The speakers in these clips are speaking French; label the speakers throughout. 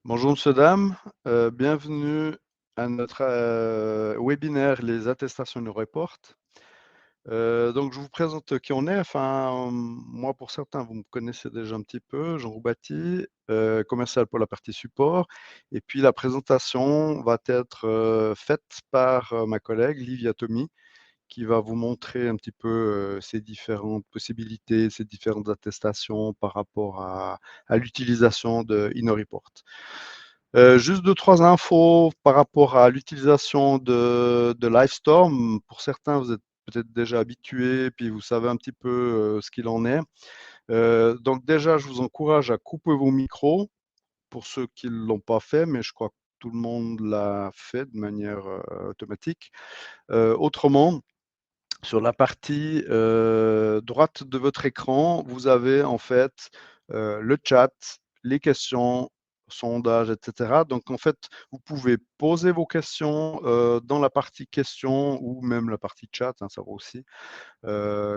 Speaker 1: Bonjour monsieur, dame, bienvenue à notre webinaire Les attestations nous report. Donc je vous présente qui on est. Enfin, moi pour certains, vous me connaissez déjà un petit peu, Jean Roubati, commercial pour la partie support. Et puis la présentation va être faite par ma collègue Livia Tommy, qui va vous montrer un petit peu ces différentes possibilités, ces différentes attestations par rapport à l'utilisation de InnoReport. Juste deux, trois infos par rapport à l'utilisation de Livestorm. Pour certains, vous êtes peut-être déjà habitués, puis vous savez un petit peu ce qu'il en est. Donc déjà, je vous encourage à couper vos micros pour ceux qui ne l'ont pas fait, mais je crois que tout le monde l'a fait de manière automatique. Autrement, sur la partie droite de votre écran, vous avez en fait le chat, les questions, sondages, etc. Donc en fait, vous pouvez poser vos questions dans la partie questions ou même la partie chat, hein, ça va aussi,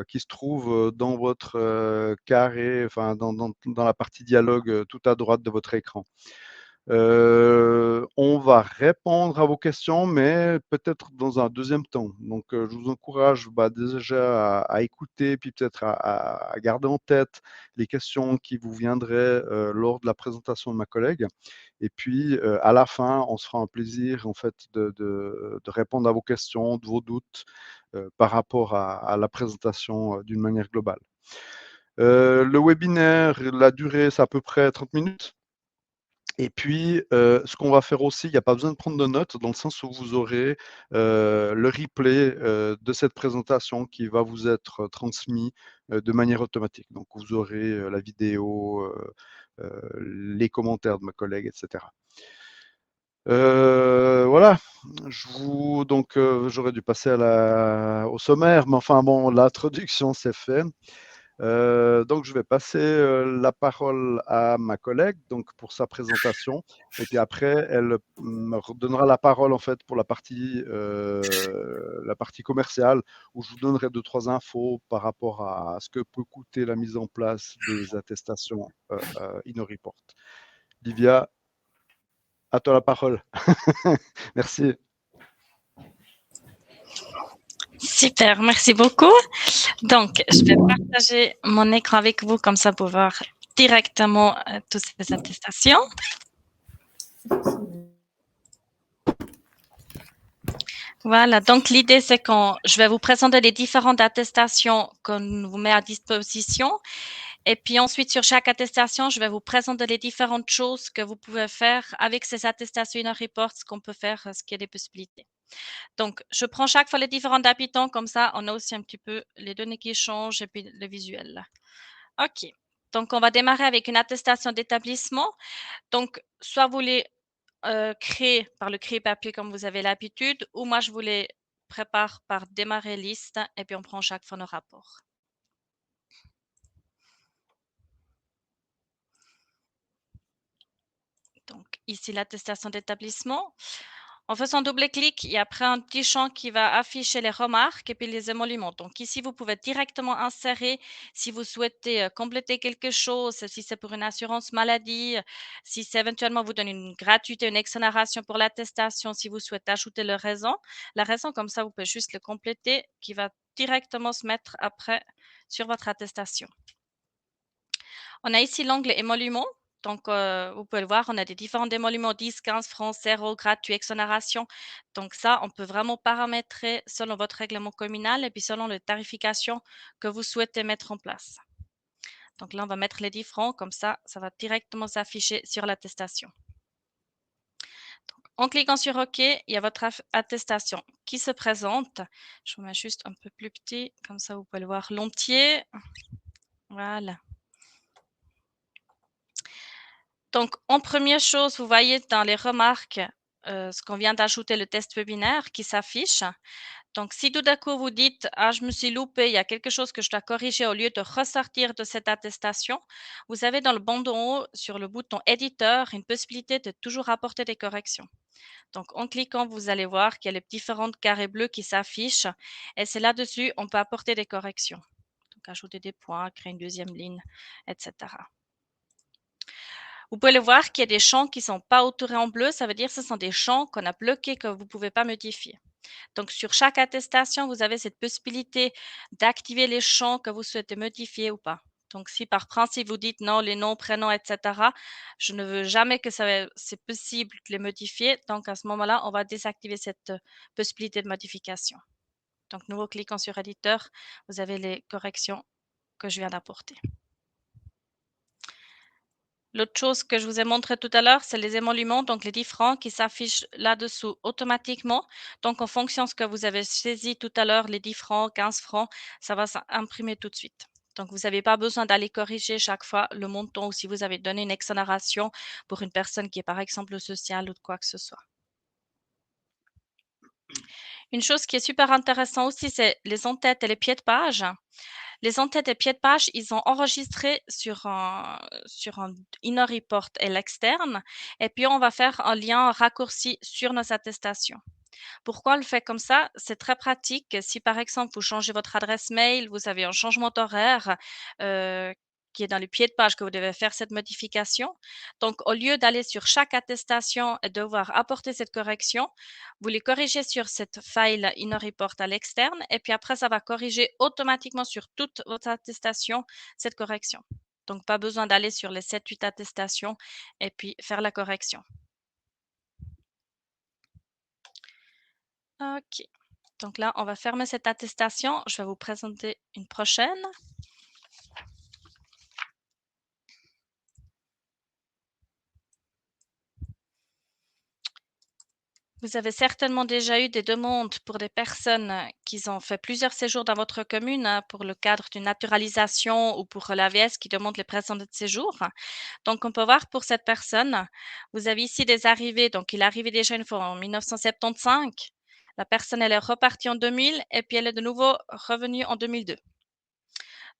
Speaker 1: qui se trouve dans votre carré, enfin dans la partie dialogue tout à droite de votre écran. On va répondre à vos questions, mais peut-être dans un deuxième temps. Donc, je vous encourage déjà à écouter, puis peut-être à garder en tête les questions qui vous viendraient lors de la présentation de ma collègue. Et puis, à la fin, on se fera un plaisir en fait de répondre à vos questions, de vos doutes par rapport à la présentation d'une manière globale. Le webinaire, la durée, c'est à peu près 30 minutes. Et puis, ce qu'on va faire aussi, il n'y a pas besoin de prendre de notes dans le sens où vous aurez le replay de cette présentation qui va vous être transmis de manière automatique. Donc, vous aurez la vidéo, les commentaires de ma collègue, etc. Voilà, donc j'aurais dû passer au sommaire, mais enfin bon, l'introduction c'est fait. Donc, je vais passer la parole à ma collègue donc pour sa présentation. Et puis après, elle me redonnera la parole en fait pour la partie commerciale où je vous donnerai deux, trois infos par rapport à ce que peut coûter la mise en place des attestations InnoReport. Livia, à toi la parole. Merci.
Speaker 2: Super, merci beaucoup. Donc, je vais partager mon écran avec vous, comme ça pour voir directement toutes ces attestations. Voilà, donc l'idée, c'est que je vais vous présenter les différentes attestations qu'on vous met à disposition. Et puis ensuite, sur chaque attestation, je vais vous présenter les différentes choses que vous pouvez faire avec ces attestations InnoReport, ce qu'on peut faire, ce qui est des possibilités. Donc, je prends chaque fois les différents habitants, comme ça, on a aussi un petit peu les données qui changent et puis le visuel. OK. Donc, on va démarrer avec une attestation d'établissement. Donc, soit vous les créer par le créer papier comme vous avez l'habitude, ou moi, je vous les prépare par démarrer liste et puis on prend chaque fois nos rapports. Donc, ici, l'attestation d'établissement. En faisant double-clic, il y a après un petit champ qui va afficher les remarques et puis les émoluments. Donc ici, vous pouvez directement insérer si vous souhaitez compléter quelque chose, si c'est pour une assurance maladie, si c'est éventuellement vous donne une gratuité, une exonération pour l'attestation, si vous souhaitez ajouter le raison. La raison, comme ça, vous pouvez juste le compléter qui va directement se mettre après sur votre attestation. On a ici l'onglet émoluments. Donc, vous pouvez le voir, on a des différents émoluments 10, 15 francs, 0, gratuit, exonération. Donc, ça, on peut vraiment paramétrer selon votre règlement communal et puis selon les tarifications que vous souhaitez mettre en place. Donc, là, on va mettre les 10 francs. Comme ça va directement s'afficher sur l'attestation. En cliquant sur OK, il y a votre attestation qui se présente. Je vous mets juste un peu plus petit, comme ça, vous pouvez le voir l'entier. Voilà. Donc, en première chose, vous voyez dans les remarques ce qu'on vient d'ajouter, le test webinaire qui s'affiche. Donc, si tout d'un coup vous dites « Ah, je me suis loupé, il y a quelque chose que je dois corriger » au lieu de ressortir de cette attestation, vous avez dans le bandeau en haut, sur le bouton « Éditeur », une possibilité de toujours apporter des corrections. Donc, en cliquant, vous allez voir qu'il y a les différentes carrés bleus qui s'affichent et c'est là-dessus on peut apporter des corrections. Donc, ajouter des points, créer une deuxième ligne, etc. Vous pouvez le voir qu'il y a des champs qui ne sont pas entourés en bleu, ça veut dire que ce sont des champs qu'on a bloqués, que vous ne pouvez pas modifier. Donc, sur chaque attestation, vous avez cette possibilité d'activer les champs que vous souhaitez modifier ou pas. Donc, si par principe, vous dites non, les noms, prénoms, etc., je ne veux jamais que c'est possible de les modifier. Donc, à ce moment-là, on va désactiver cette possibilité de modification. Donc, nouveau cliquant sur éditeur, vous avez les corrections que je viens d'apporter. L'autre chose que je vous ai montré tout à l'heure, c'est les émoluments, donc les 10 francs qui s'affichent là-dessous automatiquement. Donc, en fonction de ce que vous avez saisi tout à l'heure, les 10 francs, 15 francs, ça va s'imprimer tout de suite. Donc, vous n'avez pas besoin d'aller corriger chaque fois le montant ou si vous avez donné une exonération pour une personne qui est par exemple sociale ou de quoi que ce soit. Une chose qui est super intéressante aussi, c'est les en-têtes et les pieds de page. Les en-têtes et pieds de page, ils sont enregistrés sur un inner report et l'externe. Et puis, on va faire un lien raccourci sur nos attestations. Pourquoi on le fait comme ça? C'est très pratique. Si par exemple, vous changez votre adresse mail, vous avez un changement d'horaire qui est dans le pied de page que vous devez faire cette modification. Donc, au lieu d'aller sur chaque attestation et devoir apporter cette correction, vous les corrigez sur cette file Inner Report à l'externe et puis après, ça va corriger automatiquement sur toutes vos attestations cette correction. Donc, pas besoin d'aller sur les 7-8 attestations et puis faire la correction. OK. Donc là, on va fermer cette attestation. Je vais vous présenter une prochaine. Vous avez certainement déjà eu des demandes pour des personnes qui ont fait plusieurs séjours dans votre commune pour le cadre d'une naturalisation ou pour l'AVS qui demande les présents de séjour. Donc, on peut voir pour cette personne, vous avez ici des arrivées. Donc, il est arrivé déjà une fois en 1975. La personne, elle est repartie en 2000 et puis elle est de nouveau revenue en 2002.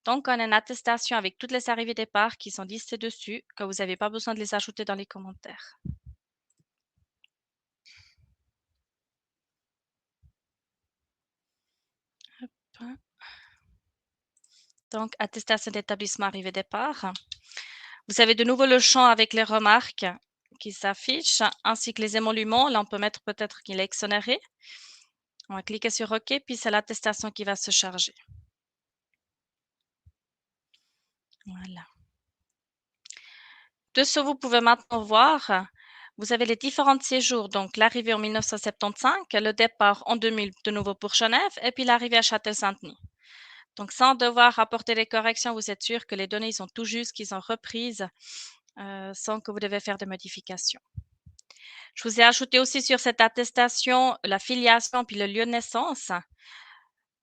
Speaker 2: Donc, on a une attestation avec toutes les arrivées départs qui sont listées dessus, que vous n'avez pas besoin de les ajouter dans les commentaires. Hop. Donc, attestation d'établissement arrivée départ. Vous avez de nouveau le champ avec les remarques qui s'affichent, ainsi que les émoluments. Là, on peut mettre peut-être qu'il est exonéré. On va cliquer sur OK, puis c'est l'attestation qui va se charger. Voilà. Dessous, vous pouvez maintenant voir, vous avez les différents séjours, donc l'arrivée en 1975, le départ en 2000 de nouveau pour Genève, et puis l'arrivée à Châtel-Saint-Denis. Donc, sans devoir apporter les corrections, vous êtes sûr que les données sont tout justes, qu'ils sont reprises, sans que vous devez faire de modifications. Je vous ai ajouté aussi sur cette attestation la filiation puis le lieu de naissance.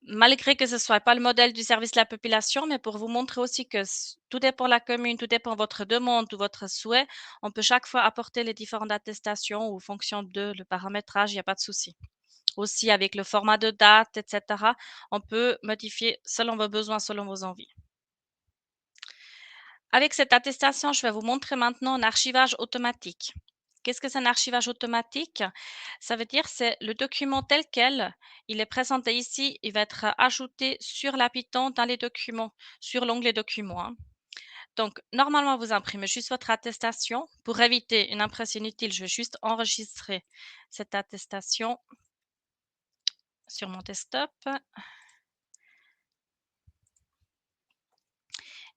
Speaker 2: Malgré que ce ne soit pas le modèle du service de la population, mais pour vous montrer aussi que tout dépend de la commune, tout dépend de votre demande ou votre souhait, on peut chaque fois apporter les différentes attestations ou fonction de le paramétrage, il n'y a pas de souci. Aussi avec le format de date, etc., on peut modifier selon vos besoins, selon vos envies. Avec cette attestation, je vais vous montrer maintenant un archivage automatique. Qu'est-ce que c'est un archivage automatique? Ça veut dire c'est le document tel quel, il est présenté ici, il va être ajouté sur la Python dans les documents, sur l'onglet documents. Donc, normalement, vous imprimez juste votre attestation. Pour éviter une impression inutile, je vais juste enregistrer cette attestation sur mon desktop.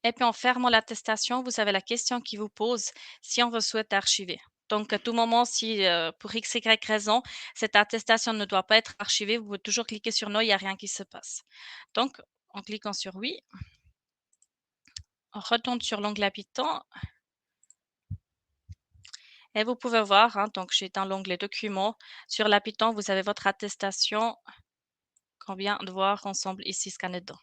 Speaker 2: Et puis, en fermant l'attestation, vous avez la question qui vous pose si on vous souhaite archiver. Donc, à tout moment, si pour x, y raison, cette attestation ne doit pas être archivée, vous pouvez toujours cliquer sur non, il n'y a rien qui se passe. Donc, en cliquant sur oui, on retourne sur l'onglet Python. Et vous pouvez voir, donc j'ai dans l'onglet documents, sur la Python, vous avez votre attestation qu'on vient de voir ensemble ici scannée dedans.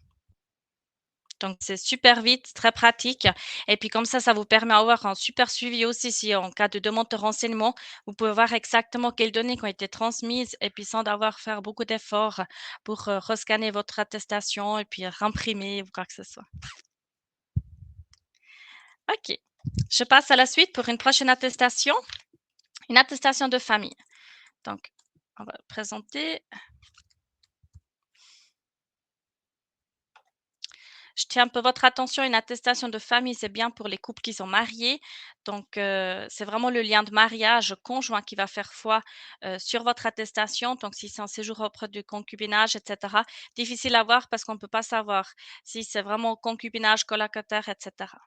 Speaker 2: Donc, c'est super vite, très pratique. Et puis, comme ça vous permet d'avoir un super suivi aussi si en cas de demande de renseignement, vous pouvez voir exactement quelles données ont été transmises et puis sans devoir faire beaucoup d'efforts pour rescanner votre attestation et puis réimprimer ou quoi que ce soit. OK. Je passe à la suite pour une prochaine attestation, une attestation de famille. Donc, on va présenter. Je tiens un peu votre attention, une attestation de famille, c'est bien pour les couples qui sont mariés. Donc, c'est vraiment le lien de mariage conjoint qui va faire foi, sur votre attestation. Donc, si c'est un séjour auprès du concubinage, et cetera, difficile à voir parce qu'on ne peut pas savoir si c'est vraiment concubinage, colocataire, et cetera.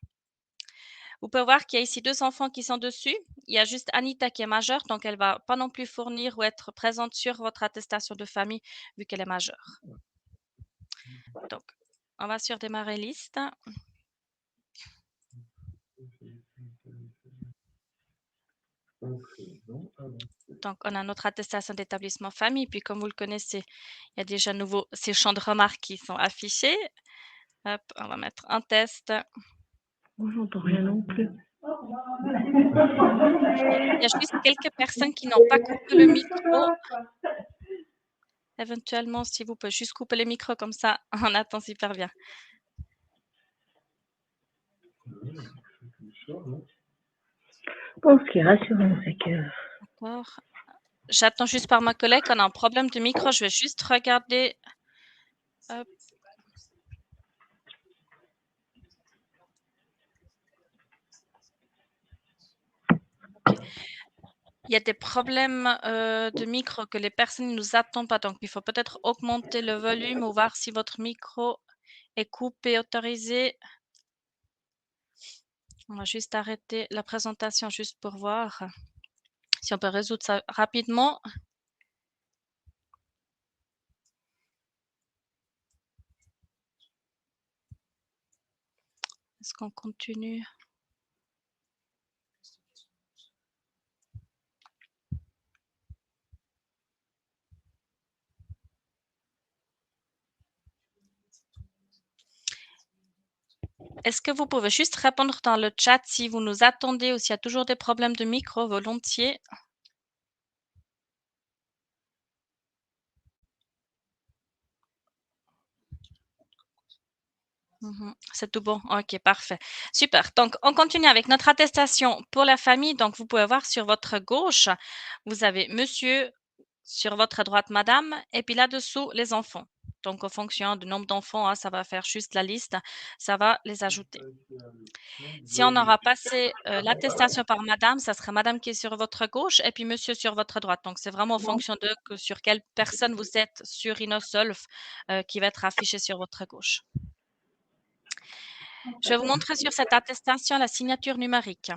Speaker 2: Vous pouvez voir qu'il y a ici 2 enfants qui sont dessus. Il y a juste Anita qui est majeure, donc elle va pas non plus fournir ou être présente sur votre attestation de famille vu qu'elle est majeure. Donc, on va sur démarrer liste. Donc, on a notre attestation d'établissement famille. Puis, comme vous le connaissez, il y a déjà nouveau ces champs de remarques qui sont affichés. Hop, on va mettre un test.
Speaker 3: Moi, j'entends rien non plus.
Speaker 2: Il y a juste quelques personnes qui n'ont pas coupé le micro. Éventuellement, si vous pouvez juste couper le micro comme ça, on attend super bien.
Speaker 3: Bon, ce qui est rassurant, c'est que
Speaker 2: D'accord. J'attends juste par ma collègue. On a un problème de micro. Je vais juste regarder. Hop. OK. Il y a des problèmes, de micro que les personnes ne nous attendent pas. Donc, il faut peut-être augmenter le volume ou voir si votre micro est coupé, autorisé. On va juste arrêter la présentation juste pour voir si on peut résoudre ça rapidement. Est-ce qu'on continue? Est-ce que vous pouvez juste répondre dans le chat si vous nous attendez ou s'il y a toujours des problèmes de micro, volontiers? C'est tout bon? OK, parfait. Super. Donc, on continue avec notre attestation pour la famille. Donc, vous pouvez voir sur votre gauche, vous avez monsieur, sur votre droite madame et puis là-dessous les enfants. Donc, en fonction du nombre d'enfants, hein, ça va faire juste la liste, ça va les ajouter. Si on aura passé, l'attestation par madame, ça sera madame qui est sur votre gauche et puis monsieur sur votre droite. Donc, c'est vraiment en fonction de que sur quelle personne vous êtes sur Inosolv, qui va être affiché sur votre gauche. Je vais vous montrer sur cette attestation la signature numérique.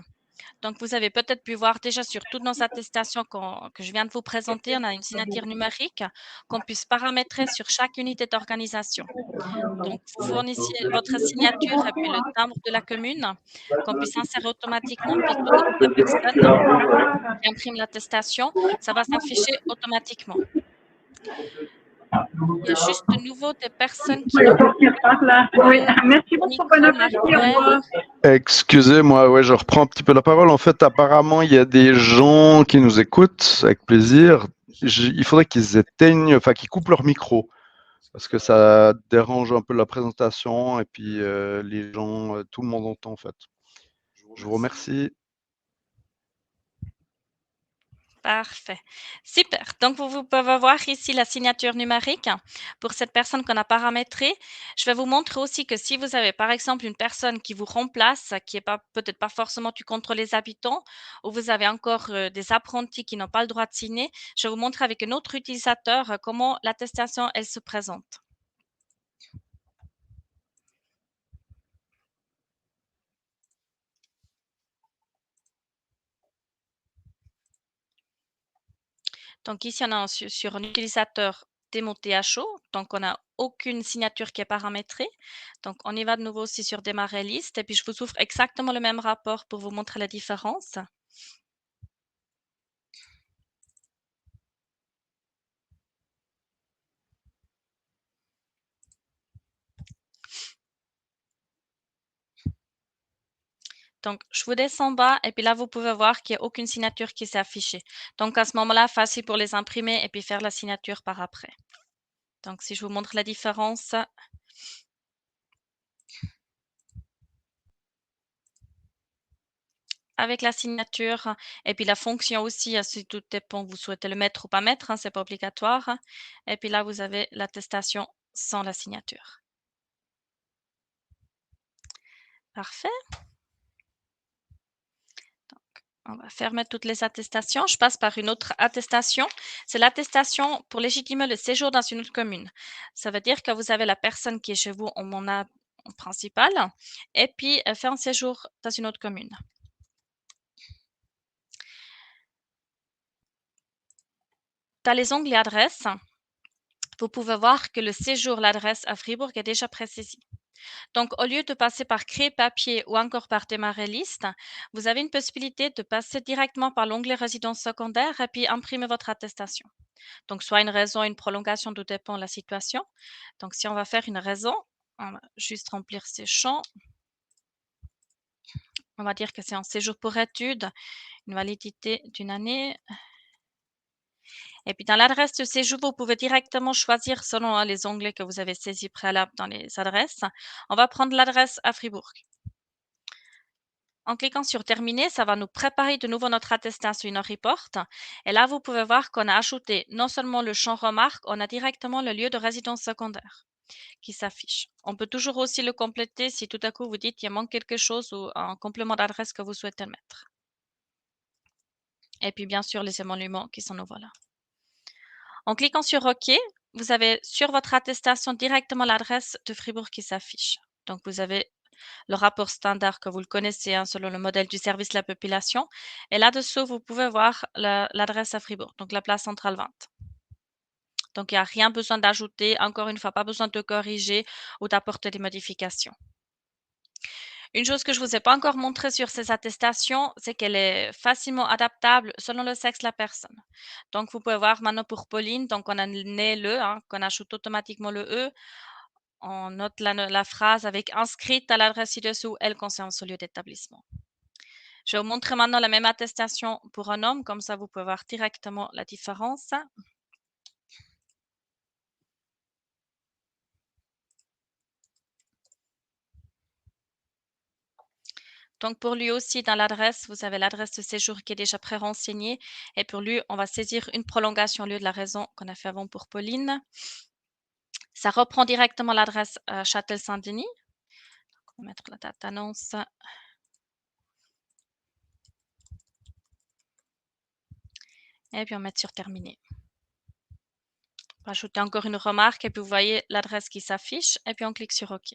Speaker 2: Donc, vous avez peut-être pu voir déjà sur toutes nos attestations que je viens de vous présenter, on a une signature numérique qu'on puisse paramétrer sur chaque unité d'organisation. Donc, vous fournissez votre signature et puis le timbre de la commune qu'on puisse insérer automatiquement. Puis, toute autre personne qui imprime l'attestation, ça va s'afficher automatiquement. Il y a juste de nouveau des personnes qui n'ont
Speaker 3: par là. Oui. Merci
Speaker 2: pas
Speaker 3: beaucoup, bon
Speaker 2: micro,
Speaker 3: appétit, au
Speaker 2: Marie-Noël.
Speaker 3: revoir.
Speaker 1: Excusez-moi, ouais, je reprends un petit peu la parole. En fait, apparemment, il y a des gens qui nous écoutent avec plaisir. Il faudrait qu'ils éteignent, enfin, qu'ils coupent leur micro parce que ça dérange un peu la présentation et puis les gens, tout le monde entend en fait. Je vous remercie.
Speaker 2: Parfait. Super. Donc, vous pouvez voir ici la signature numérique pour cette personne qu'on a paramétrée. Je vais vous montrer aussi que si vous avez, par exemple, une personne qui vous remplace, qui est pas, peut-être pas forcément du contre les habitants, ou vous avez encore des apprentis qui n'ont pas le droit de signer, je vais vous montrer avec un autre utilisateur comment l'attestation, elle se présente. Donc ici, on a sur un utilisateur démo THO, donc on n'a aucune signature qui est paramétrée. Donc on y va de nouveau aussi sur démarrer liste et puis je vous ouvre exactement le même rapport pour vous montrer la différence. Donc je vous descends en bas et puis là, vous pouvez voir qu'il n'y a aucune signature qui s'est affichée. Donc à ce moment-là, facile pour les imprimer et puis faire la signature par après. Donc si je vous montre la différence, avec la signature et puis la fonction aussi, si tout dépend, vous souhaitez le mettre ou pas mettre, hein, c'est pas obligatoire. Et puis là, vous avez l'attestation sans la signature. Parfait. On va fermer toutes les attestations. Je passe par une autre attestation. C'est l'attestation pour légitimer le séjour dans une autre commune. Ça veut dire que vous avez la personne qui est chez vous en mandat principal et puis elle fait un séjour dans une autre commune. Dans les onglets adresse, vous pouvez voir que le séjour, l'adresse à Fribourg est déjà précisé. Donc, au lieu de passer par créer papier ou encore par démarrer liste, vous avez une possibilité de passer directement par l'onglet résidence secondaire et puis imprimer votre attestation. Donc, soit une raison, une prolongation, tout dépend de la situation. Donc, si on va faire une raison, on va juste remplir ces champs. On va dire que c'est un séjour pour études, une validité d'une année. Et puis, dans l'adresse de séjour, vous pouvez directement choisir selon les onglets que vous avez saisis préalable dans les adresses. On va prendre l'adresse à Fribourg. En cliquant sur terminer, ça va nous préparer de nouveau notre attestation in report. Et là, vous pouvez voir qu'on a ajouté non seulement le champ remarque, on a directement le lieu de résidence secondaire qui s'affiche. On peut toujours aussi le compléter si tout à coup vous dites qu'il manque quelque chose ou un complément d'adresse que vous souhaitez mettre. Et puis bien sûr les émoluments qui sont nouveaux là. En cliquant sur OK, vous avez sur votre attestation directement l'adresse de Fribourg qui s'affiche. Donc vous avez le rapport standard que vous le connaissez selon le modèle du service de la population. Et là-dessous, vous pouvez voir l'adresse à Fribourg, donc la place centrale 20. Donc, il n'y a rien besoin d'ajouter, encore une fois, pas besoin de corriger ou d'apporter des modifications. Une chose que je ne vous ai pas encore montré sur ces attestations, c'est qu'elle est facilement adaptable selon le sexe de la personne. Donc, vous pouvez voir maintenant pour Pauline, donc on a né le, qu'on ajoute automatiquement le E. On note la phrase avec inscrite à l'adresse ci-dessous, elle concerne son lieu d'établissement. Je vais vous montrer maintenant la même attestation pour un homme, comme ça vous pouvez voir directement la différence. Donc pour lui aussi, dans l'adresse, vous avez l'adresse de séjour qui est déjà pré-renseignée. Et pour lui, on va saisir une prolongation au lieu de la raison qu'on a fait avant pour Pauline. Ça reprend directement l'adresse Châtel-Saint-Denis. On va mettre la date d'annonce. Et puis on met sur terminer. On va ajouter encore une remarque et puis vous voyez l'adresse qui s'affiche et puis on clique sur OK.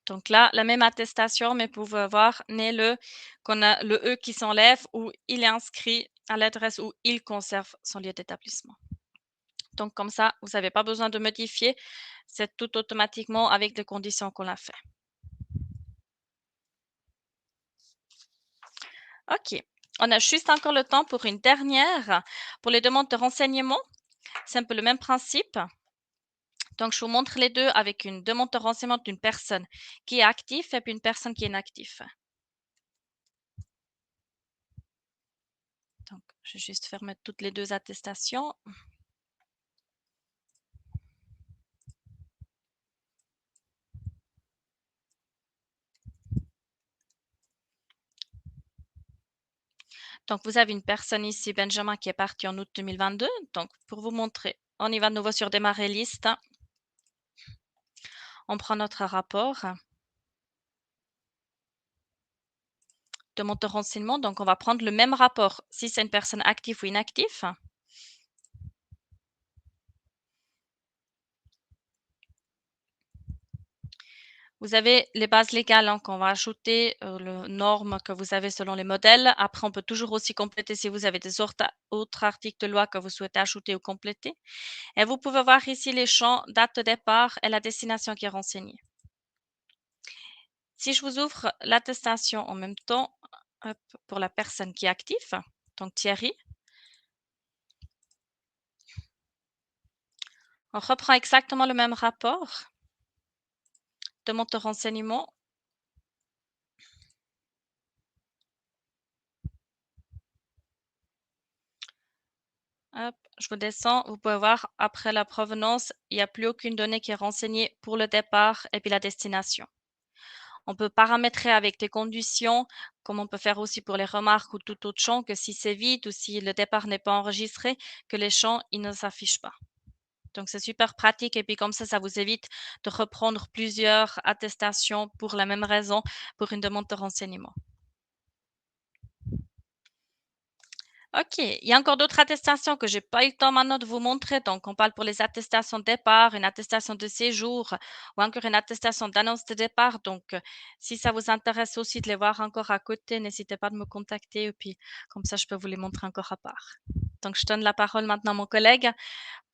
Speaker 2: Donc là, la même attestation, mais vous pouvez voir, né-le, qu'on a le E qui s'enlève ou il est inscrit à l'adresse où il conserve son lieu d'établissement. Donc comme ça, vous n'avez pas besoin de modifier, c'est tout automatiquement avec les conditions qu'on a fait. OK. On a juste encore le temps pour une dernière. Pour les demandes de renseignement, c'est un peu le même principe. Donc, je vous montre les deux avec une demande de renseignement d'une personne qui est active et puis une personne qui est inactive. Donc, je vais juste fermer toutes les deux attestations. Donc, vous avez une personne ici, Benjamin, qui est parti en août 2022. Donc, pour vous montrer, on y va de nouveau sur démarrer liste. On prend notre rapport. Demande de renseignement. Donc, on va prendre le même rapport si c'est une personne active ou inactive. Vous avez les bases légales qu'on va ajouter, les normes que vous avez selon les modèles. Après, on peut toujours aussi compléter si vous avez des autres articles de loi que vous souhaitez ajouter ou compléter. Et vous pouvez voir ici les champs date de départ et la destination qui est renseignée. Si je vous ouvre l'attestation en même temps pour la personne qui est active, donc Thierry, on reprend exactement le même rapport. Demande de renseignement. Hop, je vous descends. Vous pouvez voir, après la provenance, il n'y a plus aucune donnée qui est renseignée pour le départ et puis la destination. On peut paramétrer avec des conditions, comme on peut faire aussi pour les remarques ou tout autre champ, que si c'est vide ou si le départ n'est pas enregistré, que les champs ils ne s'affichent pas. Donc, c'est super pratique et puis comme ça vous évite de reprendre plusieurs attestations pour la même raison, pour une demande de renseignement. OK, il y a encore d'autres attestations que j'ai pas eu le temps maintenant de vous montrer. Donc, on parle pour les attestations de départ, une attestation de séjour ou encore une attestation d'annonce de départ. Donc, si ça vous intéresse aussi de les voir encore à côté, n'hésitez pas de me contacter et puis comme ça, je peux vous les montrer encore à part. Donc, je donne la parole maintenant à mon collègue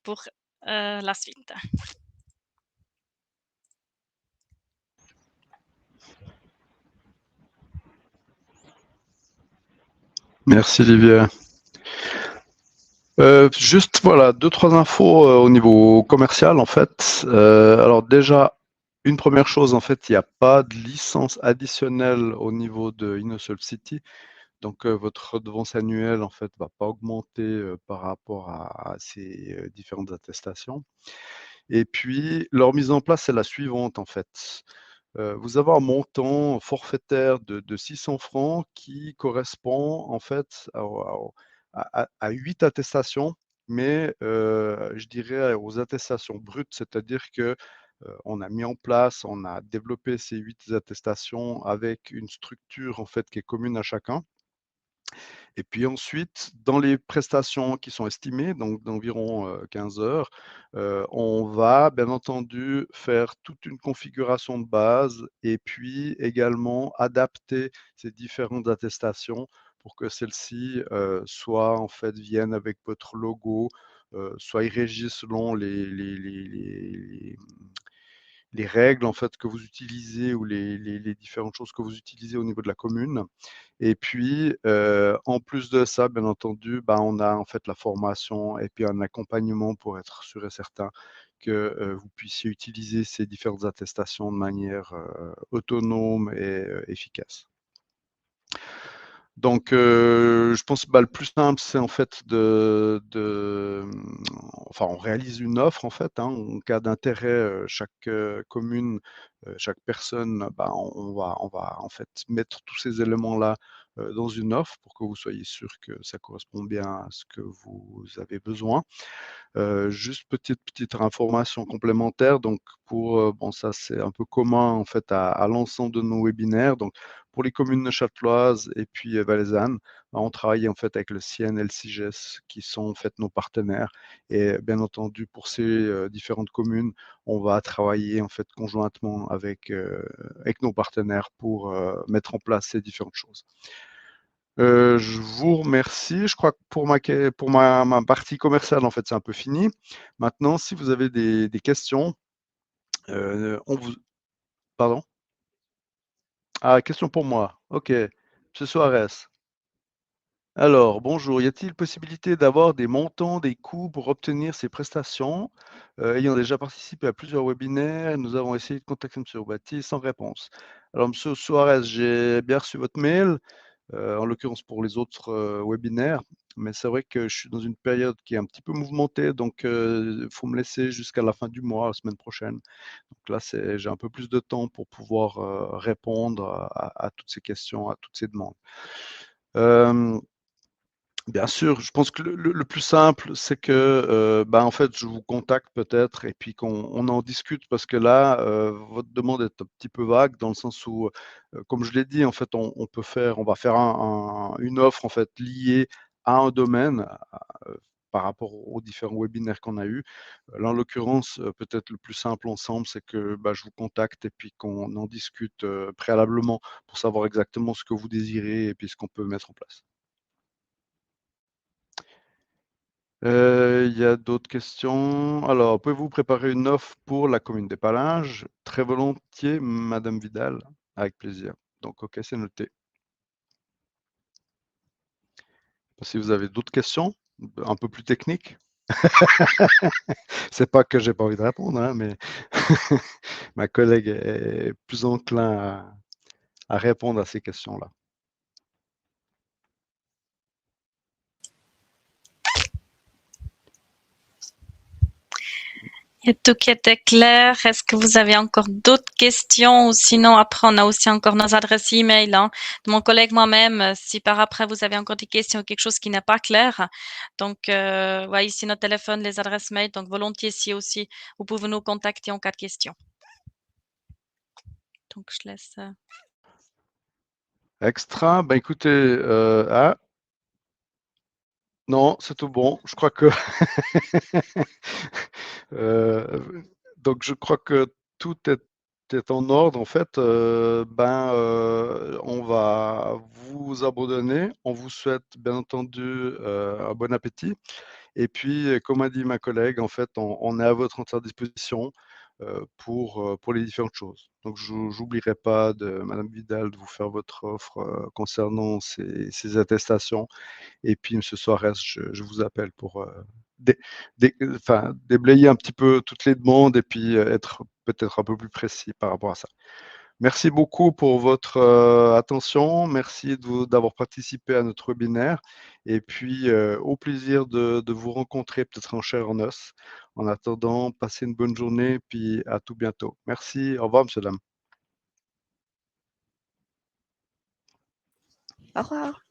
Speaker 2: pour la suite.
Speaker 1: Merci Olivier. Juste voilà, 2-3 infos au niveau commercial en fait. Alors déjà, une première chose en fait, il n'y a pas de licence additionnelle au niveau de InnoSolve City. Donc votre redevance annuelle en fait va pas augmenter par rapport à ces différentes attestations. Et puis leur mise en place est la suivante en fait. Vous avez un montant forfaitaire de 600 francs qui correspond en fait à 8 attestations, mais je dirais aux attestations brutes, c'est-à-dire que on a mis en place, on a développé ces 8 attestations avec une structure en fait qui est commune à chacun. Et puis ensuite, dans les prestations qui sont estimées, donc d'environ 15 heures, on va bien entendu faire toute une configuration de base et puis également adapter ces différentes attestations pour que celles-ci soient en fait viennent avec votre logo, soient régies selon les règles en fait que vous utilisez ou les différentes choses que vous utilisez au niveau de la commune. Et puis, en plus de ça, bien entendu, on a en fait la formation et puis un accompagnement pour être sûr et certain que vous puissiez utiliser ces différentes attestations de manière autonome et efficace. Donc, je pense le plus simple, c'est en fait enfin, on réalise une offre en fait, en cas d'intérêt, chaque commune, chaque personne, on va en fait mettre tous ces éléments-là dans une offre pour que vous soyez sûr que ça correspond bien à ce que vous avez besoin. Juste petite information complémentaire, donc bon ça c'est un peu commun en fait à l'ensemble de nos webinaires. Donc pour les communes neuchâteloises et puis valaisannes, on travaille en fait avec le CIEN et le CIGES qui sont en fait nos partenaires. Et bien entendu pour ces différentes communes, on va travailler en fait conjointement avec nos partenaires pour mettre en place ces différentes choses. Je vous remercie. Je crois que pour ma partie commerciale, en fait, c'est un peu fini. Maintenant, si vous avez des questions, on vous pardon? Ah, question pour moi. OK. Monsieur Suarez. Alors, bonjour. Y a-t-il possibilité d'avoir des montants, des coûts pour obtenir ces prestations? Ayant déjà participé à plusieurs webinaires, nous avons essayé de contacter monsieur Baptiste sans réponse. Alors, monsieur Suarez, j'ai bien reçu votre mail. En l'occurrence pour les autres webinaires. Mais c'est vrai que je suis dans une période qui est un petit peu mouvementée, donc il faut me laisser jusqu'à la fin du mois, la semaine prochaine. Donc là, j'ai un peu plus de temps pour pouvoir répondre à toutes ces questions, à toutes ces demandes. Bien sûr, je pense que le plus simple, c'est que, en fait, je vous contacte peut-être et puis qu'on en discute parce que là, votre demande est un petit peu vague dans le sens où, comme je l'ai dit, en fait, on va faire une offre, en fait, liée à un domaine, par rapport aux différents webinaires qu'on a eus. Là, en l'occurrence, peut-être le plus simple ensemble, c'est que, je vous contacte et puis qu'on en discute, préalablement pour savoir exactement ce que vous désirez et puis ce qu'on peut mettre en place. Il y a d'autres questions. Alors, pouvez-vous préparer une offre pour la commune des Palinges? Très volontiers, madame Vidal, avec plaisir. Donc, OK, c'est noté. Si vous avez d'autres questions, un peu plus techniques? C'est pas que j'ai pas envie de répondre, mais ma collègue est plus enclin à répondre à ces questions-là.
Speaker 2: Et tout qui était clair. Est-ce que vous avez encore d'autres questions ou sinon après on a aussi encore nos adresses email hein, de mon collègue moi-même si par après vous avez encore des questions ou quelque chose qui n'est pas clair. Donc ouais, ici notre téléphone, les adresses mail, donc volontiers ici aussi vous pouvez nous contacter en cas de questions. Donc je laisse.
Speaker 1: Extra, ben écoutez, non, c'est tout bon. Je crois que donc je crois que tout est en ordre. En fait, on va vous abandonner. On vous souhaite bien entendu un bon appétit. Et puis, comme a dit ma collègue, en fait, on est à votre entière disposition pour les différentes choses. Donc, je n'oublierai pas de Madame Vidal de vous faire votre offre concernant ces attestations. Et puis, ce soir, je vous appelle pour déblayer un petit peu toutes les demandes et puis être peut-être un peu plus précis par rapport à ça. Merci beaucoup pour votre attention. Merci d'avoir participé à notre webinaire. Et puis, au plaisir de vous rencontrer peut-être en chair en os. En attendant, passez une bonne journée, puis à tout bientôt. Merci. Au revoir, monsieur, dame.
Speaker 4: Au revoir.